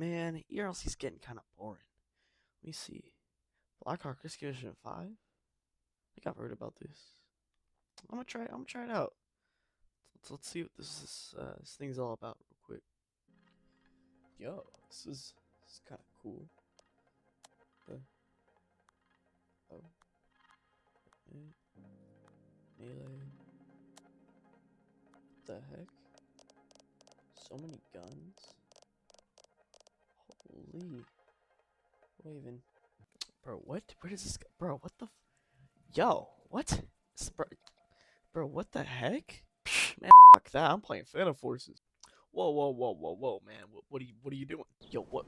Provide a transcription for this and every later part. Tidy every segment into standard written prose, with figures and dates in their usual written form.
Man, ERLC's getting kind of boring. Let me see. Blackhawk Rescue Mission 5? I think I've heard about this. I'm gonna try it out. Let's see what this thing's all about real quick. Yo, this is kind of cool. Uh, oh, melee. What the heck? So many guns. Holy. What even? Bro, what? Where does this go? Bro, what the? Yo, what? Bro, what the heck? Psh, man, fuck that. I'm playing Phantom Forces. Whoa, man. What are you doing? Yo, what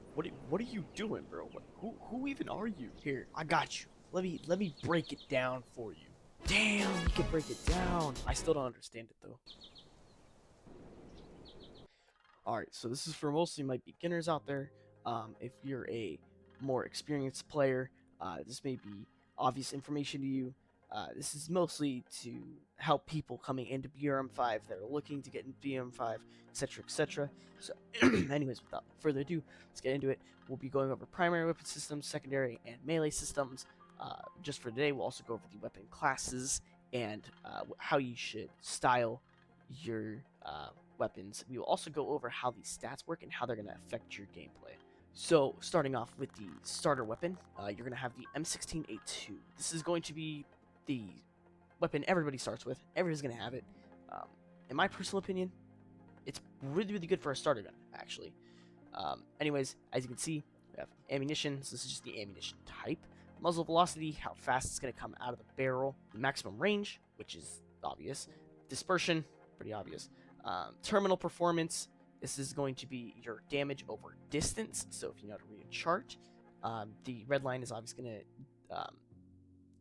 are you doing, bro? Who even are you? Here, I got you. Let me break it down for you. Damn, you can break it down. I still don't understand it though. Alright, so this is for mostly my beginners out there. If you're a more experienced player, this may be obvious information to you. This is mostly to help people coming into BRM5 that are looking to get into BRM5, etc., etc. So, anyways, without further ado, let's get into it. We'll be going over primary weapon systems, secondary, and melee systems. Just for today, we'll also go over the weapon classes and how you should style your weapons. We will also go over how these stats work and how they're going to affect your gameplay. So, starting off with the starter weapon, you're going to have the M16A2. This is going to be the weapon everybody starts with. Everybody's going to have it. In my personal opinion, it's really good for a starter gun, actually. Anyways, as you can see, we have ammunition. So this is just the ammunition type. Muzzle velocity, how fast it's going to come out of the barrel. The maximum range, which is obvious. Dispersion, pretty obvious. Terminal performance, this is going to be your damage over distance. So if you know how to read a chart, the red line is obviously going to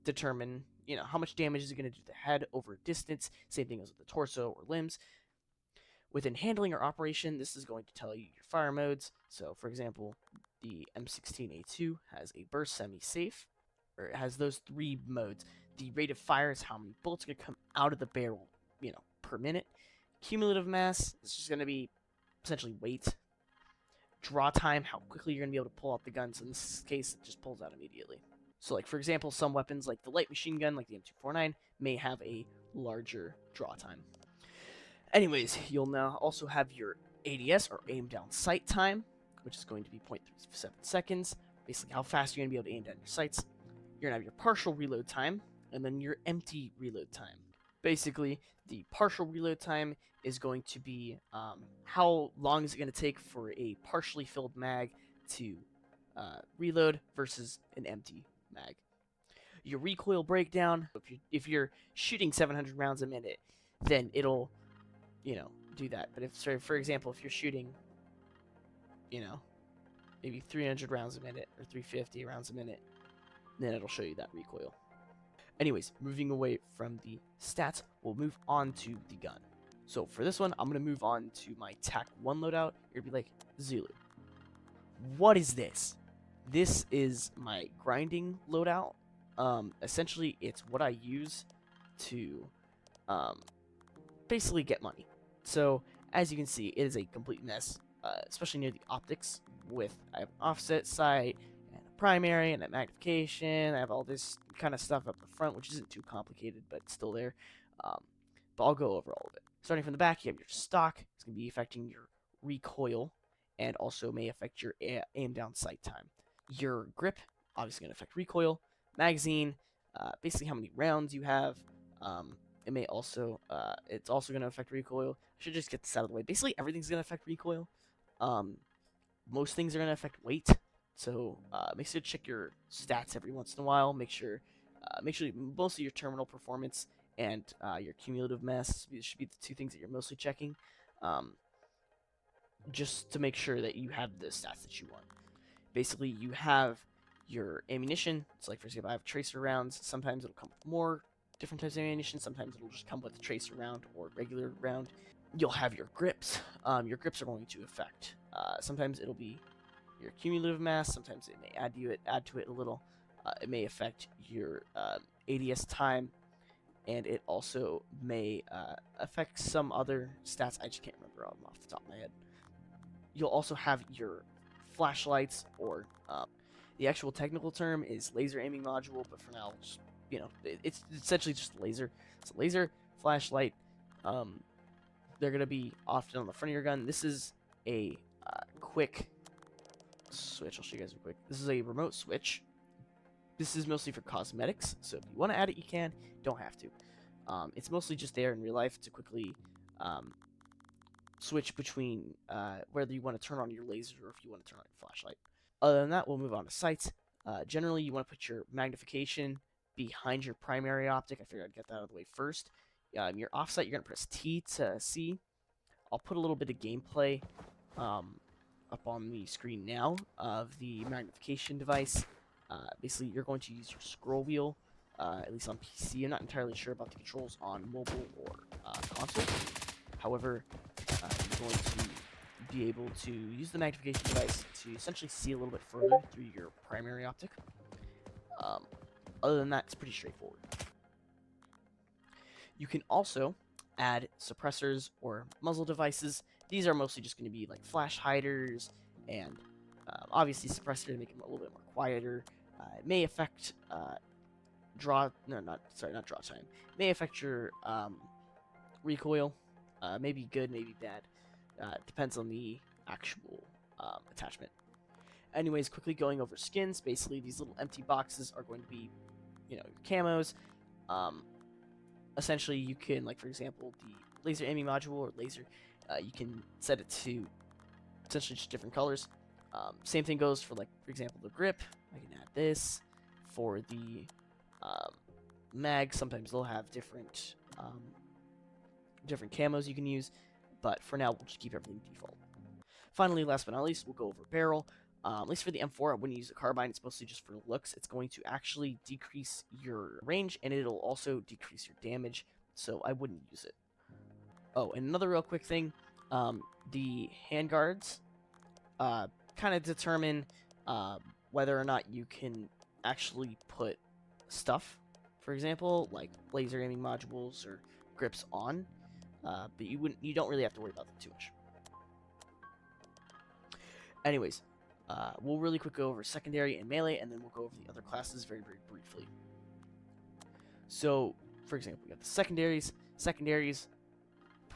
determine, how much damage is it going to do to the head over distance. Same thing as with the torso or limbs. Within handling or operation, this is going to tell you your fire modes. So, for example, the M16A2 has a burst semi-safe, or it has those 3 modes. The rate of fire is how many bullets are going to come out of the barrel, per minute. Cumulative mass is just going to be essentially weight. Draw time, how quickly you're going to be able to pull out the gun. So in this case, it just pulls out immediately. So, like, for example, some weapons, like the light machine gun, like the M249, may have a larger draw time. Anyways, you'll now also have your ADS, or aim down sight time, which is going to be 0.37 seconds. Basically, how fast you're going to be able to aim down your sights. You're going to have your partial reload time, and then your empty reload time. Basically, the partial reload time is going to be how long is it going to take for a partially filled mag to reload versus an empty mag. Your recoil breakdown, if you're shooting 700 rounds a minute, then it'll, do that. But if, for example, if you're shooting, maybe 300 rounds a minute or 350 rounds a minute, then it'll show you that recoil. Anyways, moving away from the stats, we'll move on to the gun. So for this one, I'm going to move on to my TAC 1 loadout. You're going to be like, Zulu, what is this? This is my grinding loadout. Essentially, it's what I use to basically get money. So, as you can see, it is a complete mess, especially near the optics. I have offset sight, and a primary, and a magnification. I have all this kind of stuff up the front, which isn't too complicated, but it's still there. But I'll go over all of it. Starting from the back, you have your stock. It's going to be affecting your recoil, and also may affect your aim down sight time. Your grip, obviously going to affect recoil. Magazine, basically how many rounds you have. It may also, it's also going to affect recoil. I should just get this out of the way. Basically, everything's going to affect recoil. Most things are going to affect weight. So, make sure to check your stats every once in a while. Make sure mostly your terminal performance and your cumulative mass should be the 2 things that you're mostly checking. Just to make sure that you have the stats that you want. Basically, you have your ammunition. It's like, for example, I have tracer rounds. Sometimes it'll come with more different types of ammunition. Sometimes it'll just come with a tracer round or regular round. You'll have your grips. Your grips are going to affect. Sometimes it'll be your cumulative mass. Sometimes it may add to it a little. It may affect your ADS time, and it also may affect some other stats. I just can't remember off the top of my head. You'll also have your flashlights, or the actual technical term is laser aiming module, but for now, just, it's essentially just laser. It's a laser flashlight. They're gonna be often on the front of your gun. This is a quick switch. I'll show you guys real quick. This is a remote switch. This is mostly for cosmetics, so if you want to add it, you can. Don't have to. It's mostly just there in real life to quickly switch between whether you want to turn on your laser or if you want to turn on your flashlight. Other than that, we'll move on to sights. Generally, you want to put your magnification behind your primary optic. I figured I'd get that out of the way first. Your offsight, you're going to press T to see. I'll put a little bit of gameplay up on the screen now of the magnification device. Basically, you're going to use your scroll wheel, at least on PC. I'm not entirely sure about the controls on mobile or console. However, you're going to be able to use the magnification device to essentially see a little bit further through your primary optic. Other than that, it's pretty straightforward. You can also add suppressors or muzzle devices. These are mostly just going to be like flash hiders and obviously suppressor to make them a little bit more quieter. It may affect not draw time. It may affect your recoil. Maybe good, maybe bad. It depends on the actual attachment. Anyways, quickly going over skins. Basically, these little empty boxes are going to be, camos. Essentially, you can, like for example, the laser aiming module or laser, you can set it to essentially just different colors. Same thing goes for, like, for example, the grip. I can add this. For the mag, sometimes they'll have different camos you can use, but for now, we'll just keep everything default. Finally, last but not least, we'll go over barrel. At least for the M4, I wouldn't use a carbine. It's mostly just for looks. It's going to actually decrease your range, and it'll also decrease your damage, so I wouldn't use it. Oh, and another real quick thing, the handguards kind of determine whether or not you can actually put stuff, for example, like laser aiming modules or grips on, but you don't really have to worry about them too much. Anyways, we'll really quick go over secondary and melee, and then we'll go over the other classes very, very briefly. So, for example, we got the secondaries. Secondaries,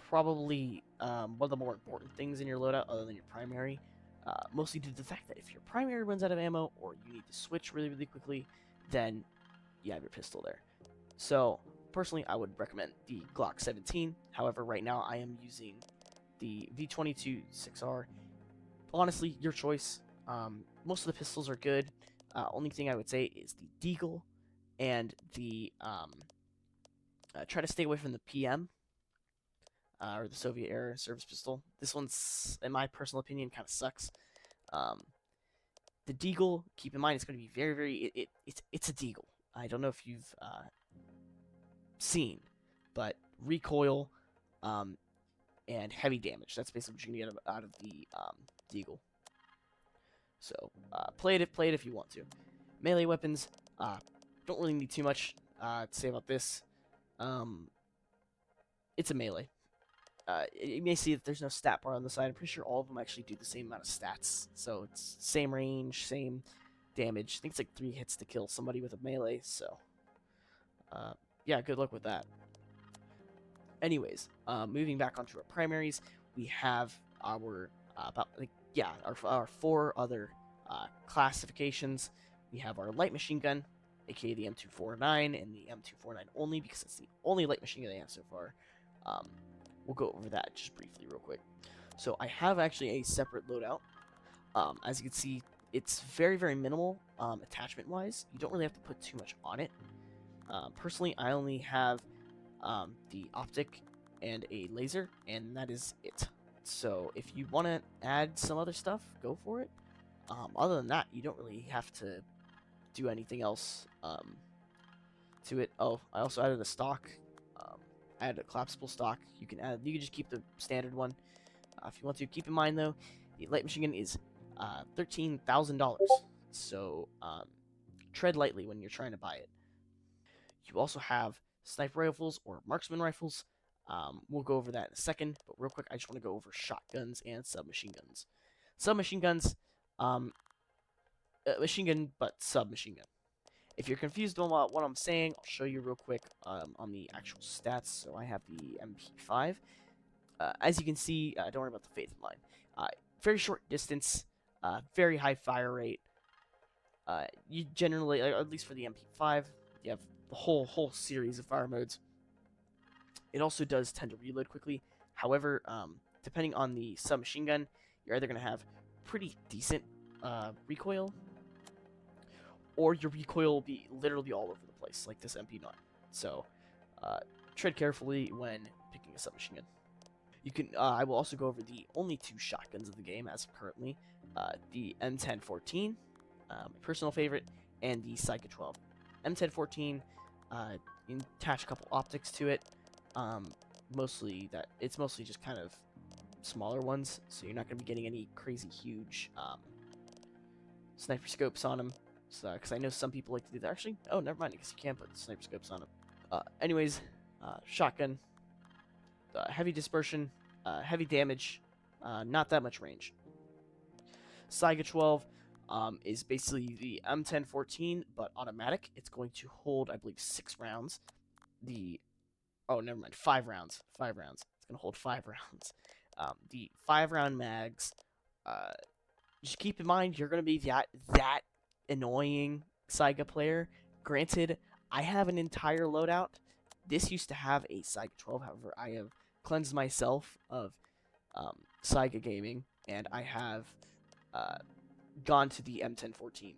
probably one of the more important things in your loadout, other than your primary. Mostly due to the fact that if your primary runs out of ammo, or you need to switch really, really quickly, then you have your pistol there. So, personally, I would recommend the Glock 17. However, right now I am using the V22 6R. Honestly, your choice. Most of the pistols are good. Only thing I would say is the Deagle and the try to stay away from the PM or the Soviet era service pistol. This one's, in my personal opinion, kind of sucks. The Deagle, keep in mind, it's going to be very, very. It's a Deagle. I don't know if you've seen, but recoil and heavy damage. That's basically what you're going to get out of the Deagle. So, play it if you want to. Melee weapons, don't really need too much to say about this. It's a melee. You may see that there's no stat bar on the side. I'm pretty sure all of them actually do the same amount of stats. So, it's same range, same damage. I think it's like 3 hits to kill somebody with a melee, so... yeah, good luck with that. Anyways, moving back onto our primaries, we have our our 4 other classifications. We have our light machine gun, aka the M249, and the M249 only, because it's the only light machine gun they have so far. We'll go over that just briefly real quick. So I have actually a separate loadout. As you can see, it's very, very minimal attachment-wise. You don't really have to put too much on it. Personally, I only have the optic and a laser, and that is it. So if you want to add some other stuff, go for it. Other than that, you don't really have to do anything else to it. Oh, I also added a stock. I added a collapsible stock. You can just keep the standard one if you want to. Keep in mind though, the light machine gun is $13,000. So tread lightly when you're trying to buy it. You also have sniper rifles or marksman rifles. We'll go over that in a second, but real quick, I just want to go over shotguns and submachine guns. Submachine guns, Um, Machine gun, but submachine gun. If you're confused on what I'm saying, I'll show you real quick on the actual stats. So I have the MP5. As you can see, don't worry about the faith line. Very short distance, very high fire rate. You generally, at least for the MP5, you have the whole series of fire modes. It also does tend to reload quickly. However, depending on the submachine gun, you're either going to have pretty decent recoil, or your recoil will be literally all over the place, like this MP9. So, tread carefully when picking a submachine gun. You can. I will also go over the only two shotguns of the game as of currently, the M1014, my personal favorite, and the Psycha 12. M1014, you attach a couple optics to it. It's mostly just kind of smaller ones, so you're not going to be getting any crazy huge sniper scopes on them. So, because I know some people like to do that. Actually, oh, never mind, because you can put sniper scopes on them. Anyways, shotgun, heavy dispersion, heavy damage, not that much range. Saiga 12 is basically the M1014, but automatic. It's going to hold, I believe, 6 rounds. Oh, never mind, 5 rounds. 5 rounds. It's going to hold 5 rounds. The 5-round mags, just keep in mind you're going to be that annoying Saiga player. Granted, I have an entire loadout. This used to have a Saiga 12, however, I have cleansed myself of Saiga gaming, and I have gone to the M1014.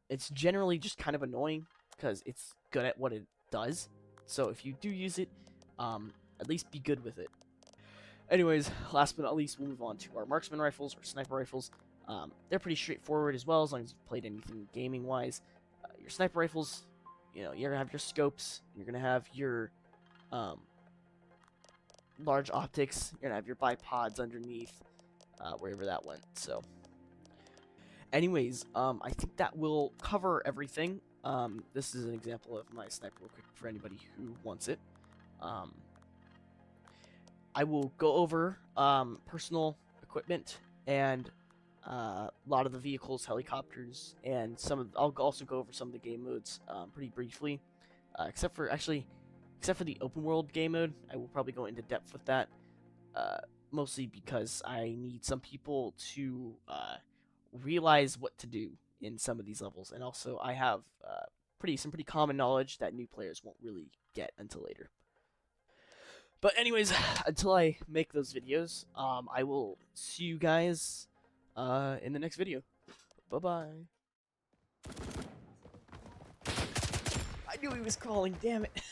It's generally just kind of annoying because it's good at what it does. So if you do use it, at least be good with it. Anyways, last but not least, we'll move on to our marksman rifles or sniper rifles. They're pretty straightforward as well, as long as you've played anything gaming-wise. Your sniper rifles, you're going to have your scopes, you're going to have your large optics, you're going to have your bipods underneath, wherever that went, so. Anyways, I think that will cover everything. This is an example of my sniper real quick for anybody who wants it. I will go over personal equipment and a lot of the vehicles, helicopters, and I'll also go over some of the game modes pretty briefly, except for the open world game mode. I will probably go into depth with that, mostly because I need some people to realize what to do in some of these levels, and also I have some pretty common knowledge that new players won't really get until later. But anyways, until I make those videos, I will see you guys in the next video. Bye-bye. I knew he was crawling, damn it.